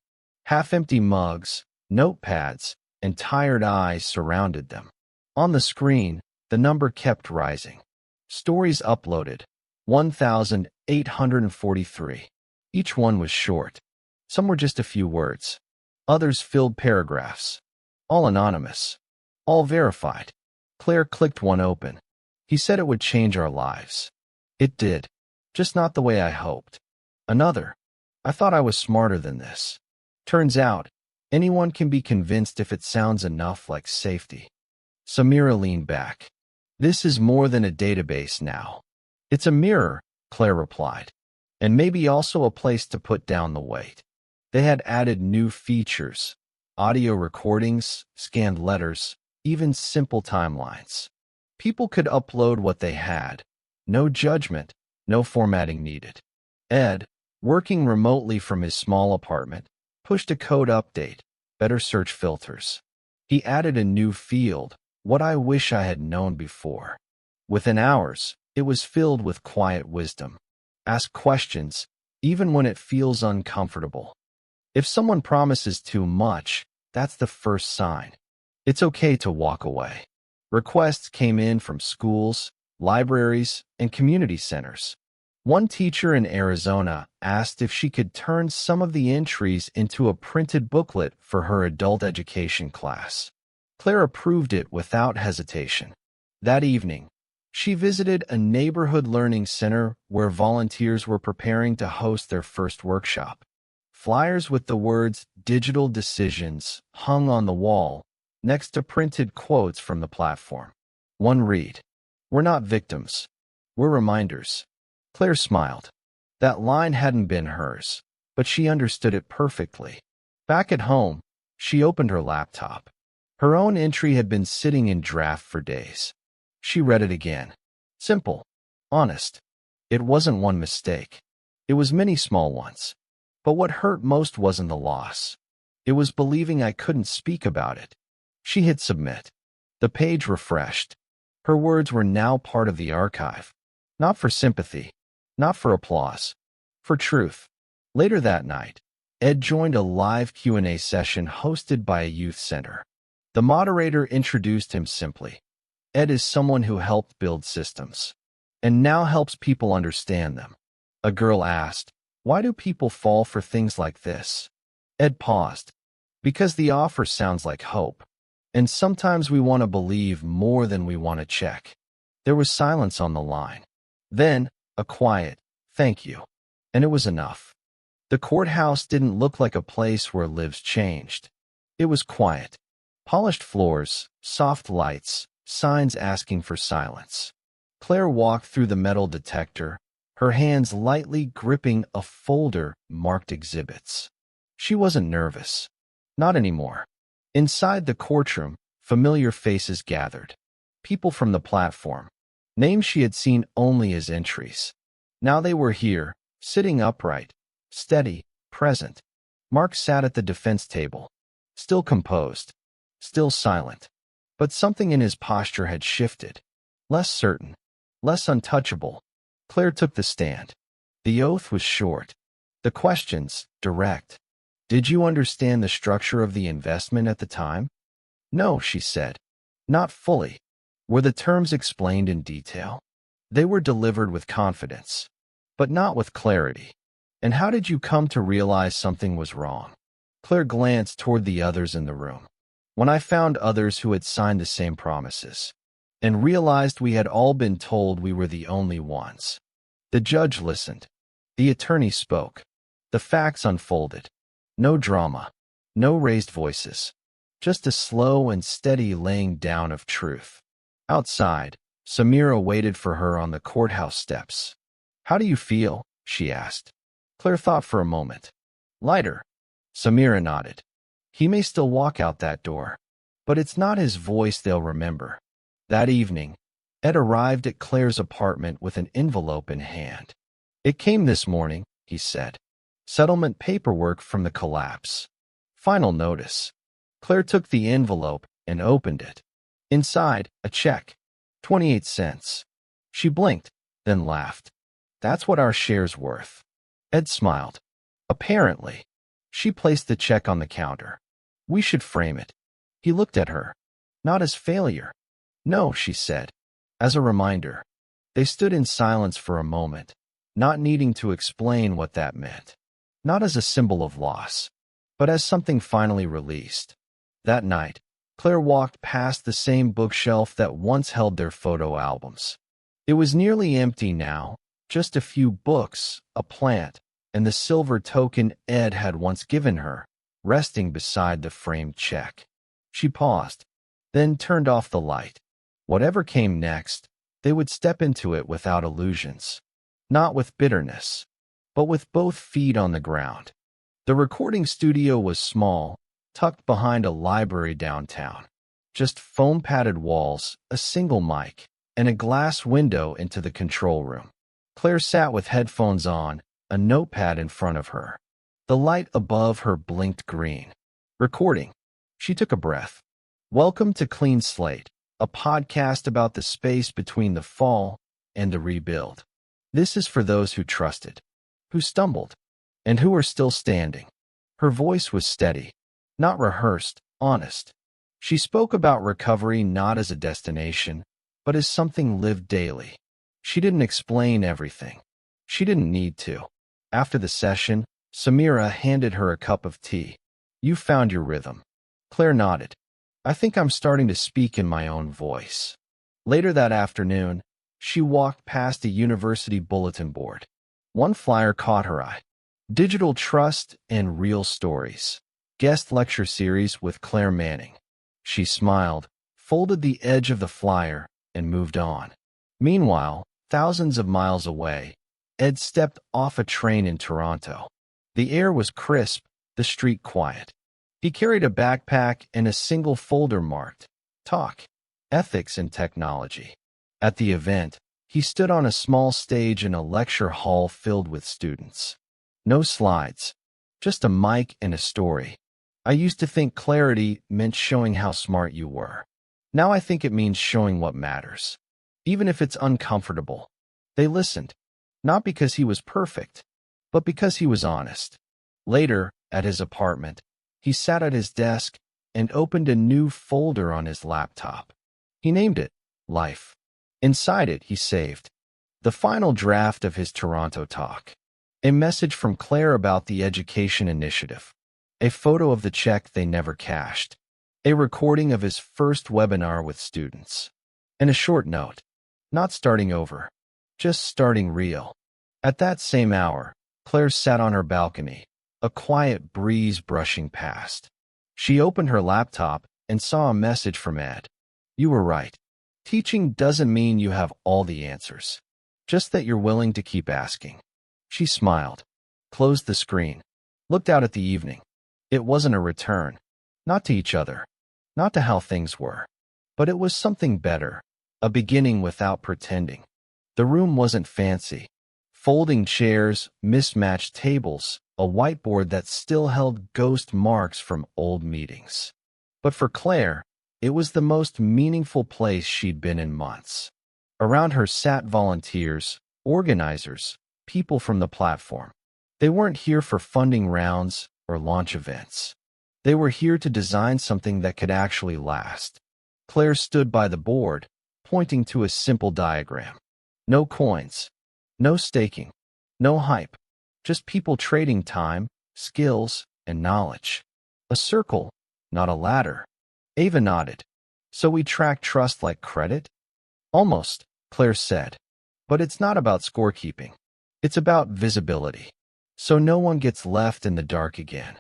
Half-empty mugs, notepads, and tired eyes surrounded them. On the screen, the number kept rising. Stories uploaded, 1,843. Each one was short. Some were just a few words. Others filled paragraphs. All anonymous. All verified. Claire clicked one open. He said it would change our lives. It did. Just not the way I hoped. Another. I thought I was smarter than this. Turns out, anyone can be convinced if it sounds enough like safety. Samira leaned back. This is more than a database now. It's a mirror, Claire replied. And maybe also a place to put down the weight. They had added new features. Audio recordings, scanned letters, even simple timelines. People could upload what they had. No judgment, no formatting needed. Ed, working remotely from his small apartment, pushed a code update, better search filters. He added a new field, what I wish I had known before. Within hours, it was filled with quiet wisdom. Ask questions, even when it feels uncomfortable. If someone promises too much, that's the first sign. It's okay to walk away. Requests came in from schools, libraries, and community centers. One teacher in Arizona asked if she could turn some of the entries into a printed booklet for her adult education class. Claire approved it without hesitation. That evening, she visited a neighborhood learning center where volunteers were preparing to host their first workshop. Flyers with the words "Digital Decisions" hung on the wall, next to printed quotes from the platform. One read, "We're not victims. We're reminders." Claire smiled. That line hadn't been hers, but she understood it perfectly. Back at home, she opened her laptop. Her own entry had been sitting in draft for days. She read it again. Simple. Honest. It wasn't one mistake. It was many small ones. But what hurt most wasn't the loss. It was believing I couldn't speak about it. She hit submit. The page refreshed. Her words were now part of the archive. Not for sympathy. Not for applause. For truth. Later that night, Ed joined a live Q&A session hosted by a youth center. The moderator introduced him simply. Ed is someone who helped build systems, and now helps people understand them. A girl asked, "Why do people fall for things like this?" Ed paused. Because the offer sounds like hope, and sometimes we want to believe more than we want to check. There was silence on the line. Then, a quiet, "Thank you." And it was enough. The courthouse didn't look like a place where lives changed. It was quiet. Polished floors, soft lights, signs asking for silence. Claire walked through the metal detector, her hands lightly gripping a folder marked exhibits. She wasn't nervous. Not anymore. Inside the courtroom, familiar faces gathered. People from the platform. Names she had seen only as entries. Now they were here, sitting upright, steady, present. Mark sat at the defense table. Still composed. Still silent. But something in his posture had shifted. Less certain. Less untouchable. Claire took the stand. The oath was short. The questions, direct. "Did you understand the structure of the investment at the time?" "No," she said. "Not fully." "Were the terms explained in detail?" "They were delivered with confidence, but not with clarity." "And how did you come to realize something was wrong?" Claire glanced toward the others in the room. "When I found others who had signed the same promises." and realized we had all been told we were the only ones. The judge listened. The attorney spoke. The facts unfolded. No drama. No raised voices. Just a slow and steady laying down of truth. Outside, Samira waited for her on the courthouse steps. "How do you feel?" she asked. Claire thought for a moment. "Lighter." Samira nodded. "He may still walk out that door, but it's not his voice they'll remember." That evening, Ed arrived at Claire's apartment with an envelope in hand. "It came this morning," he said. "Settlement paperwork from the collapse. Final notice." Claire took the envelope and opened it. Inside, a check. 28 cents. She blinked, then laughed. "That's what our share's worth." Ed smiled. "Apparently." She placed the check on the counter. "We should frame it." He looked at her. "Not as failure." "No," she said. "As a reminder." They stood in silence for a moment, not needing to explain what that meant. Not as a symbol of loss, but as something finally released. That night, Claire walked past the same bookshelf that once held their photo albums. It was nearly empty now, just a few books, a plant, and the silver token Ed had once given her, resting beside the framed check. She paused, then turned off the light. Whatever came next, they would step into it without illusions. Not with bitterness, but with both feet on the ground. The recording studio was small, tucked behind a library downtown. Just foam-padded walls, a single mic, and a glass window into the control room. Claire sat with headphones on, a notepad in front of her. The light above her blinked green. Recording. She took a breath. "Welcome to Clean Slate, a podcast about the space between the fall and the rebuild. This is for those who trusted, who stumbled, and who are still standing." Her voice was steady, not rehearsed, honest. She spoke about recovery not as a destination, but as something lived daily. She didn't explain everything. She didn't need to. After the session, Samira handed her a cup of tea. "You found your rhythm." Claire nodded. "I think I'm starting to speak in my own voice." Later that afternoon, she walked past a university bulletin board. One flyer caught her eye. "Digital Trust and Real Stories. Guest lecture series with Clare Manning." She smiled, folded the edge of the flyer, and moved on. Meanwhile, thousands of miles away, Ed stepped off a train in Toronto. The air was crisp, the street quiet. He carried a backpack and a single folder marked, "Talk, Ethics and Technology." At the event, he stood on a small stage in a lecture hall filled with students. No slides, just a mic and a story. "I used to think clarity meant showing how smart you were. Now I think it means showing what matters, even if it's uncomfortable." They listened, not because he was perfect, but because he was honest. Later, at his apartment, he sat at his desk and opened a new folder on his laptop. He named it Life. Inside it, he saved the final draft of his Toronto talk, a message from Claire about the education initiative, a photo of the check they never cashed, a recording of his first webinar with students, and a short note, not starting over, just starting real. At that same hour, Claire sat on her balcony, a quiet breeze brushing past. She opened her laptop and saw a message from Ed. "You were right. Teaching doesn't mean you have all the answers, just that you're willing to keep asking." She smiled, closed the screen, looked out at the evening. It wasn't a return, not to each other, not to how things were, but it was something better, a beginning without pretending. The room wasn't fancy. Folding chairs, mismatched tables, a whiteboard that still held ghost marks from old meetings. But for Claire, it was the most meaningful place she'd been in months. Around her sat volunteers, organizers, people from the platform. They weren't here for funding rounds or launch events. They were here to design something that could actually last. Claire stood by the board, pointing to a simple diagram. No coins, no staking, no hype, just people trading time, skills, and knowledge. A circle, not a ladder. Ava nodded. "So we track trust like credit?" Almost, Claire said. But it's not about scorekeeping. It's about visibility. So no one gets left in the dark again.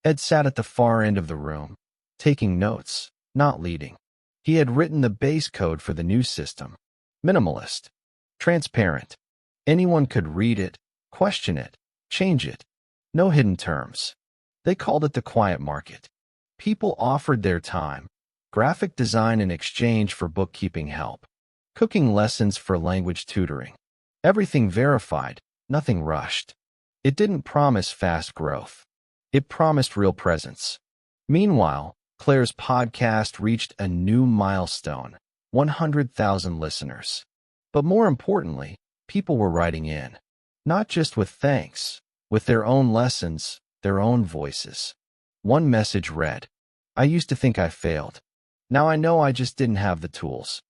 Ed sat at the far end of the room, taking notes, not leading. He had written the base code for the new system. Minimalist. Transparent. Anyone could read it, question it, change it. No hidden terms. They called it the quiet market. People offered their time, graphic design in exchange for bookkeeping help, cooking lessons for language tutoring. Everything verified, nothing rushed. It didn't promise fast growth. It promised real presence. Meanwhile, Claire's podcast reached a new milestone, 100,000 listeners. But more importantly, people were writing in. Not just with thanks, with their own lessons, their own voices. One message read, "I used to think I failed. Now I know I just didn't have the tools.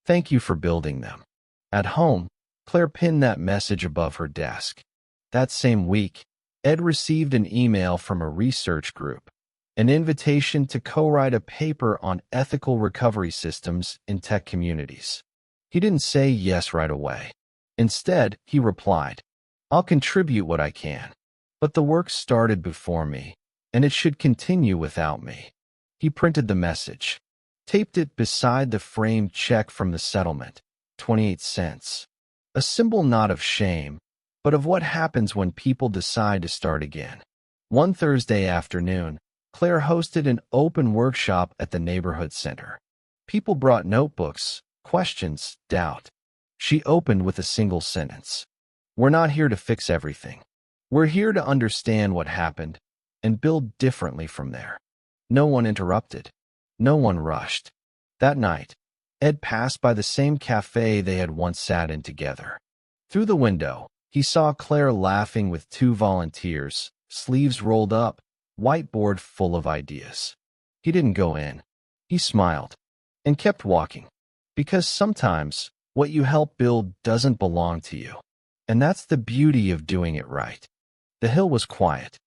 Thank you for building them." At home, Claire pinned that message above her desk. That same week, Ed received an email from a research group, an invitation to co-write a paper on ethical recovery systems in tech communities. He didn't say yes right away. Instead, he replied, "I'll contribute what I can. But the work started before me, and it should continue without me." He printed the message, taped it beside the framed check from the settlement, 28 cents. A symbol not of shame, but of what happens when people decide to start again. One Thursday afternoon, Claire hosted an open workshop at the neighborhood center. People brought notebooks, questions, doubt. She opened with a single sentence. "We're not here to fix everything. We're here to understand what happened and build differently from there." No one interrupted. No one rushed. That night, Ed passed by the same cafe they had once sat in together. Through the window, he saw Claire laughing with two volunteers, sleeves rolled up, whiteboard full of ideas. He didn't go in. He smiled and kept walking. Because sometimes what you help build doesn't belong to you. And that's the beauty of doing it right. The hill was quiet.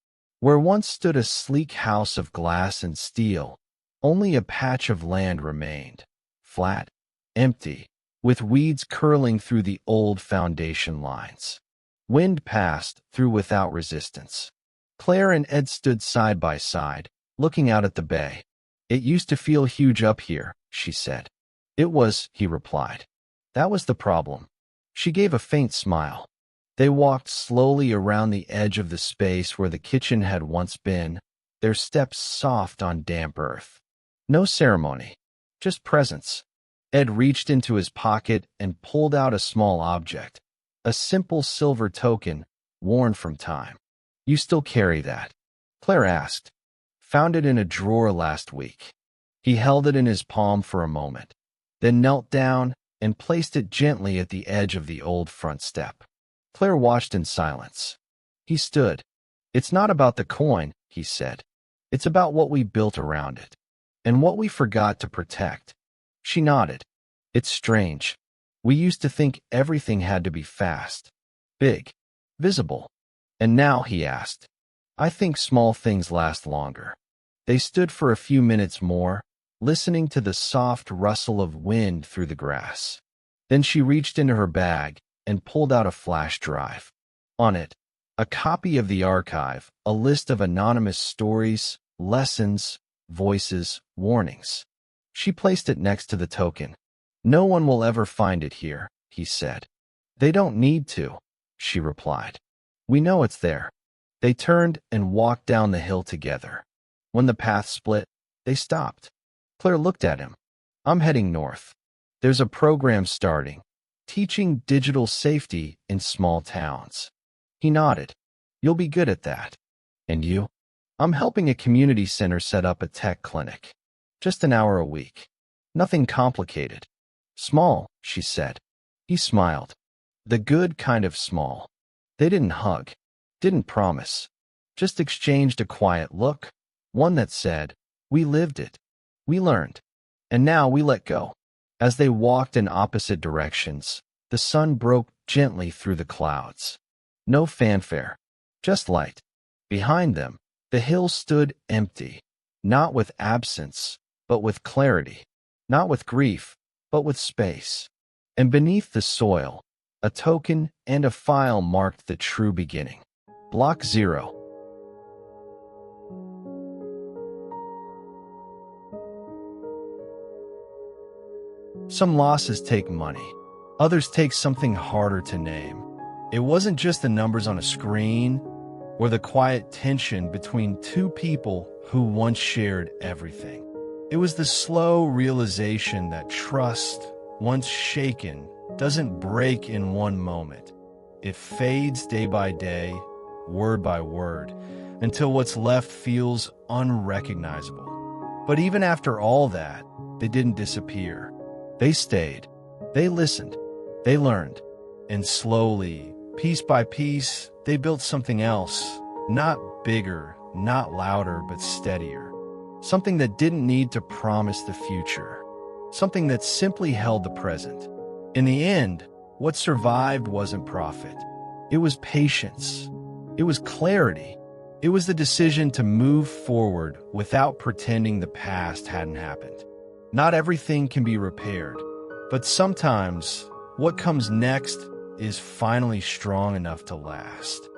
Where once stood a sleek house of glass and steel, only a patch of land remained, flat, empty, with weeds curling through the old foundation lines. Wind passed through without resistance. Claire and Ed stood side by side, looking out at the bay. "It used to feel huge up here," she said. "It was," he replied. "That was the problem." She gave a faint smile. They walked slowly around the edge of the space where the kitchen had once been, their steps soft on damp earth. No ceremony, just presence. Ed reached into his pocket and pulled out a small object, a simple silver token, worn from time. "You still carry that?" Claire asked. "Found it in a drawer last week." He held it in his palm for a moment, then knelt down and placed it gently at the edge of the old front step. Claire watched in silence. He stood. "It's not about the coin," he said. "It's about what we built around it, and what we forgot to protect." She nodded. "It's strange. We used to think everything had to be fast, big, visible. And now," he asked, "I think small things last longer." They stood for a few minutes more, listening to the soft rustle of wind through the grass. Then she reached into her bag and pulled out a flash drive. On it, a copy of the archive, a list of anonymous stories, lessons, voices, warnings. She placed it next to the token. "No one will ever find it here," he said. "They don't need to," she replied. "We know it's there." They turned and walked down the hill together. When the path split, they stopped. Claire looked at him. "I'm heading north. There's a program starting, teaching digital safety in small towns." He nodded. "You'll be good at that." "And you?" "I'm helping a community center set up a tech clinic. Just an hour a week. Nothing complicated." "Small," she said. He smiled. The good kind of small. They didn't hug, didn't promise, just exchanged a quiet look, one that said, "We lived it. We learned. And now we let go." As they walked in opposite directions, the sun broke gently through the clouds. No fanfare, just light. Behind them, the hill stood empty, not with absence, but with clarity, not with grief, but with space. And beneath the soil, a token and a file marked the true beginning. Block 0. Some losses take money. Others take something harder to name. It wasn't just the numbers on a screen or the quiet tension between two people who once shared everything. It was the slow realization that trust, once shaken, doesn't break in one moment. It fades day by day, word by word, until what's left feels unrecognizable. But even after all that, they didn't disappear. They stayed. They listened. They learned. And slowly, piece by piece, they built something else. Not bigger, not louder, but steadier. Something that didn't need to promise the future. Something that simply held the present. In the end, what survived wasn't profit. It was patience. It was clarity. It was the decision to move forward without pretending the past hadn't happened. Not everything can be repaired, but sometimes what comes next is finally strong enough to last.